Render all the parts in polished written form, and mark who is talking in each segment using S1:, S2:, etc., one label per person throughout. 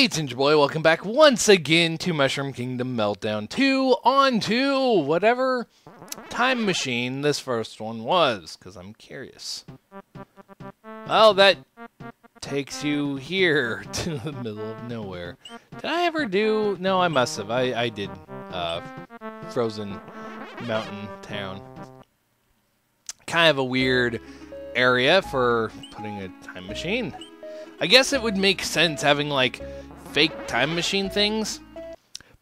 S1: Hey, it's Ginger Boy. Welcome back once again to Mushroom Kingdom Meltdown 2 on to whatever time machine this first one was, because I'm curious. Well, that takes you here to the middle of nowhere. Did I ever do... No, I must have. I did. Frozen Mountain Town. Kind of a weird area for putting a time machine. I guess it would make sense having, like, fake time machine things.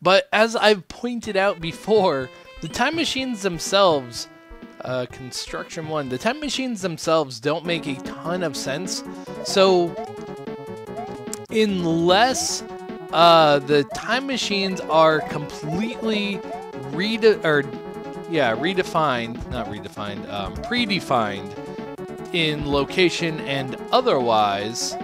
S1: But as I've pointed out before, the time machines themselves, Construction 1, the time machines themselves don't make a ton of sense. So, unless the time machines are completely predefined in location and otherwise,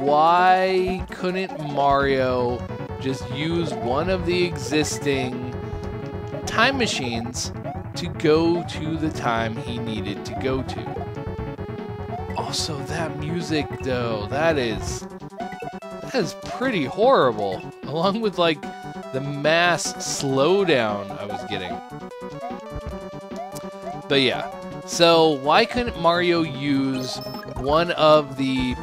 S1: why couldn't Mario just use one of the existing time machines to go to the time he needed to go to? Also, that music, though, that is pretty horrible, along with, like, the mass slowdown I was getting. But yeah, so why couldn't Mario use one of the,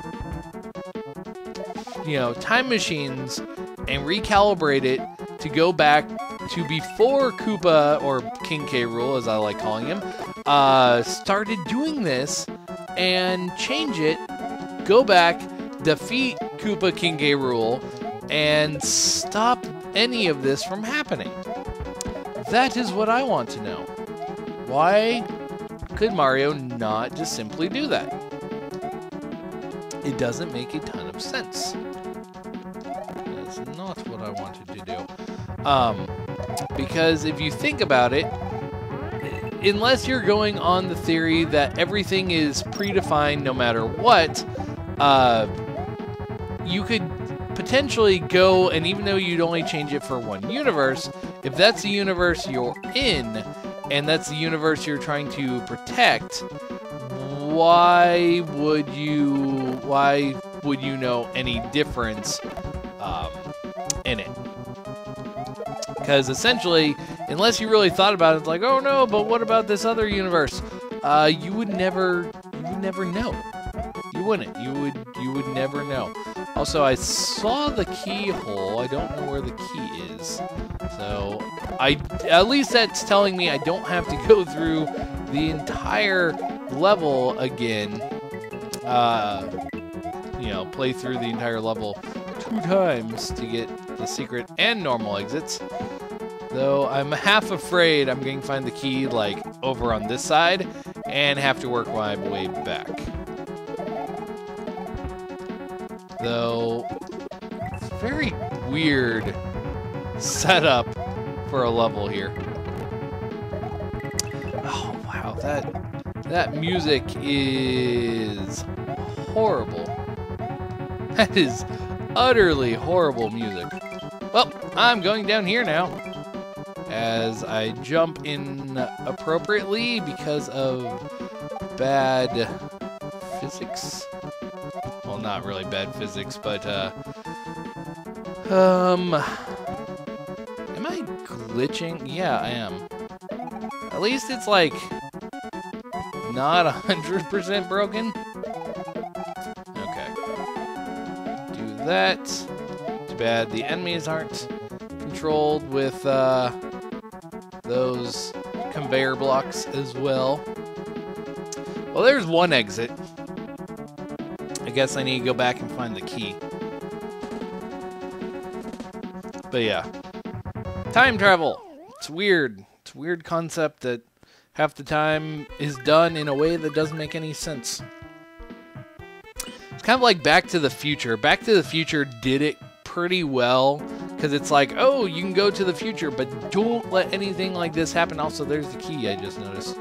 S1: time machines and recalibrate it to go back to before Koopa, or King K. Rool as I like calling him, started doing this, and change it, go back, defeat Koopa King K. Rool, and stop any of this from happening? That is what I want to know. Why could Mario not just simply do that? It doesn't make a ton of sense. That's not what I wanted to do. Because if you think about it, unless you're going on the theory that everything is predefined no matter what, you could potentially go, and even though you'd only change it for one universe, if that's the universe you're in, and that's the universe you're trying to protect, why would you know any difference in it? Because essentially, unless you really thought about it, it's like, oh no, but what about this other universe? You would never know. You wouldn't. You would never know. Also, I saw the keyhole. I don't know where the key is. So, at least that's telling me I don't have to go through the entire level again. Play through the entire level 2 times to get the secret and normal exits. Though I'm half afraid I'm going to find the key, like, over on this side and have to work my way back. Though, it's a very weird setup for a level here. Oh, wow, that music is horrible. That is utterly horrible music. Well, I'm going down here now, as I jump inappropriately because of bad physics. Well, not really bad physics, but, am I glitching? Yeah, I am. At least it's, like, not 100% broken. Okay. Do that. Too bad the enemies aren't controlled with, those conveyor blocks as well. Well, there's one exit. I guess I need to go back and find the key. But yeah. Time travel! It's weird. It's a weird concept that half the time is done in a way that doesn't make any sense. It's kind of like Back to the Future. Back to the Future did it pretty well, because it's like, oh, you can go to the future, but don't let anything like this happen. Also, there's the key I just noticed.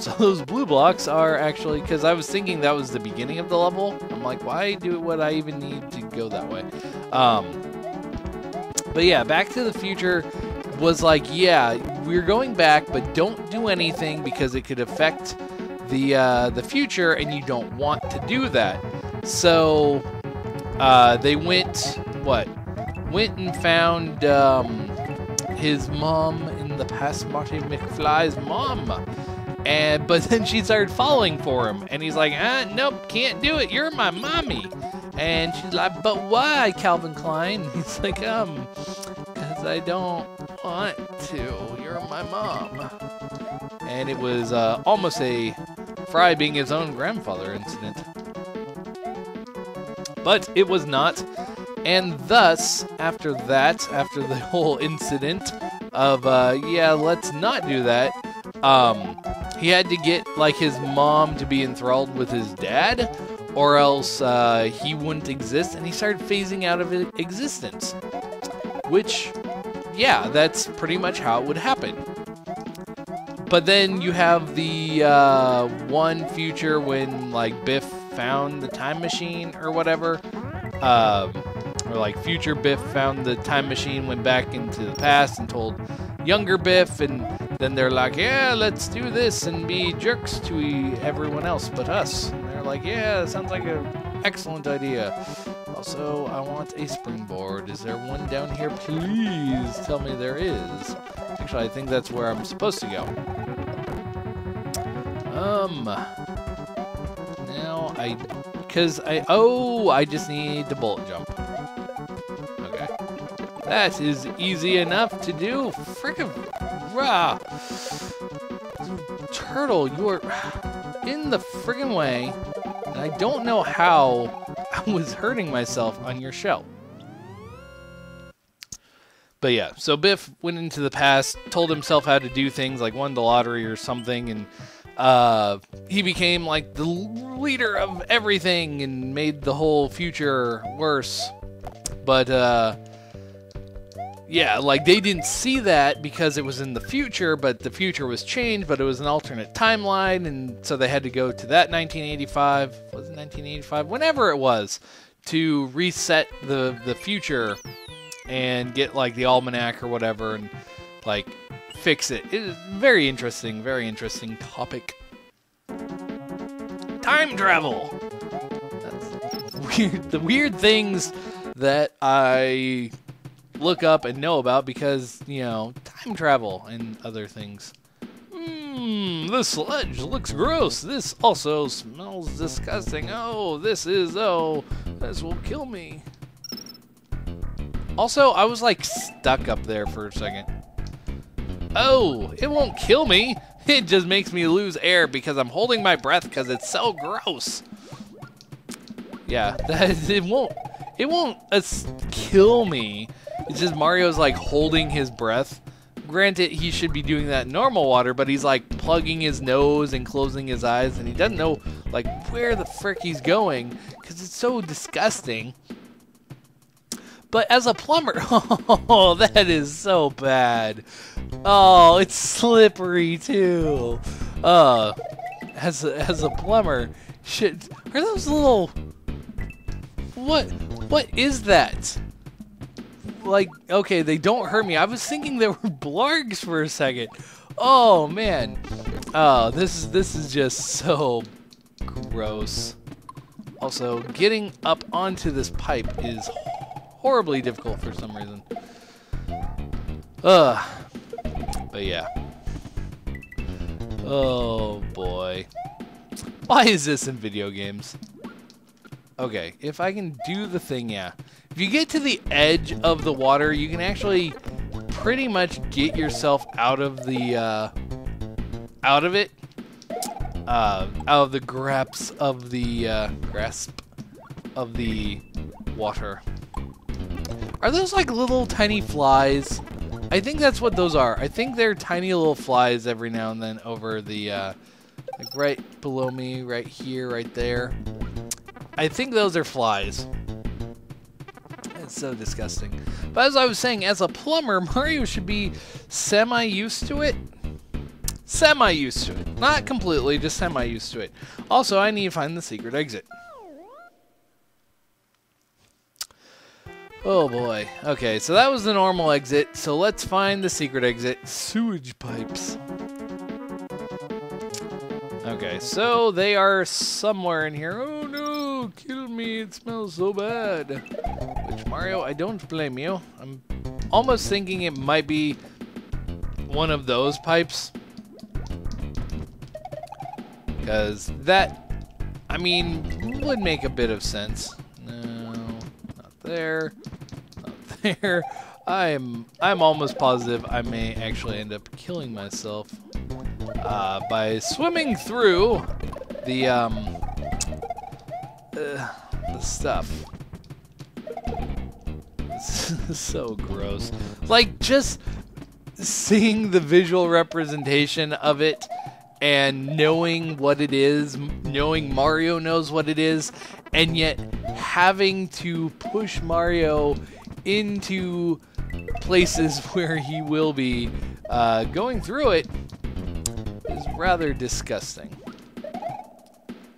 S1: So those blue blocks are actually, because I was thinking that was the beginning of the level. I'm like, why would I even need to go that way? But yeah, Back to the Future was like, yeah, we're going back, but don't do anything because it could affect the future, and you don't want to do that. So they went and found his mom in the past, Marty McFly's mom. But then she started falling for him, and he's like, nope, can't do it. You're my mommy. And she's like, but why, Calvin Klein? And he's like, because I don't want to. You're my mom. And it was almost a Fry being his own grandfather incident. But it was not. And thus, after the whole incident of, yeah, let's not do that, he had to get, like, his mom to be enthralled with his dad, or else he wouldn't exist, and he started phasing out of existence. Which, yeah, that's pretty much how it would happen. But then you have the one future when, like, Biff found the time machine or whatever, or like future Biff found the time machine, went back into the past and told younger Biff, and then they're like, yeah, let's do this and be jerks to everyone else but us. And they're like, yeah, sounds like an excellent idea. Also, I want a springboard. Is there one down here? Please tell me there is. Actually, I think that's where I'm supposed to go. Now I just need to bullet jump. Okay. That is easy enough to do. Frickin' rah. Turtle, you are in the friggin' way, and I don't know how I was hurting myself on your shell. But yeah, so Biff went into the past, told himself how to do things, like won the lottery or something, and he became like the leader of everything and made the whole future worse. But yeah, like they didn't see that because it was in the future, but the future was changed, but it was an alternate timeline, and so they had to go to that 1985, was it 1985? Whenever it was, to reset the future and get like the almanac or whatever and like fix it. It is very interesting topic. Time travel! That's weird. The weird things that I look up and know about because, you know, time travel and other things. This sludge looks gross. This also smells disgusting. This will kill me. Also, I was like stuck up there for a second. Oh, it won't kill me. It just makes me lose air because I'm holding my breath because it's so gross. Yeah, it won't kill me. It's just Mario's like holding his breath. Granted, he should be doing that in normal water, but he's like plugging his nose and closing his eyes, and he doesn't know like where the frick he's going because it's so disgusting. But as a plumber, oh, that is so bad. Oh, it's slippery too. As a plumber, shit, are those little? What is that? Like, okay, they don't hurt me. I was thinking they were blargs for a second. Oh man. Oh, this is just so gross. Also, getting up onto this pipe is horribly difficult for some reason. But yeah. Oh boy. Why is this in video games? Okay, if I can do the thing, yeah. If you get to the edge of the water, you can actually pretty much get yourself out of the out of it. Out of the grasp of the water. Are those like little tiny flies? I think that's what those are. I think they're tiny little flies every now and then over the, like right below me, right here, right there. I think those are flies. It's so disgusting. But as I was saying, as a plumber, Mario should be semi-used to it. Semi-used to it. Not completely, just semi-used to it. Also, I need to find the secret exit. Oh boy. Okay, so that was the normal exit. So let's find the secret exit. Sewage pipes. Okay, so they are somewhere in here. Oh no, kill me. me, it smells so bad. Which, Mario, I don't blame you. I'm almost thinking it might be one of those pipes. Because that, I mean, would make a bit of sense. No, not there. Not there. I'm almost positive I may actually end up killing myself by swimming through the stuff. It's so gross. Like, just seeing the visual representation of it and knowing what it is, knowing Mario knows what it is, and yet having to push Mario into places where he will be going through it is rather disgusting.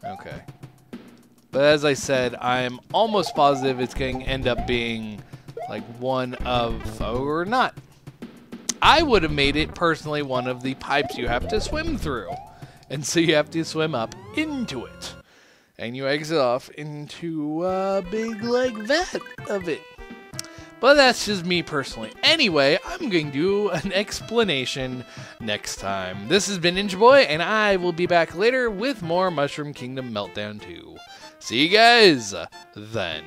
S1: Okay. But as I said, I'm almost positive it's going to end up being like one of, or not. I would have made it personally one of the pipes you have to swim through. And so you have to swim up into it. And you exit off into a big like vat of it. But that's just me personally. Anyway, I'm going to do an explanation next time. This has been Ninja Boy, and I will be back later with more Mushroom Kingdom Meltdown 2. See you guys then.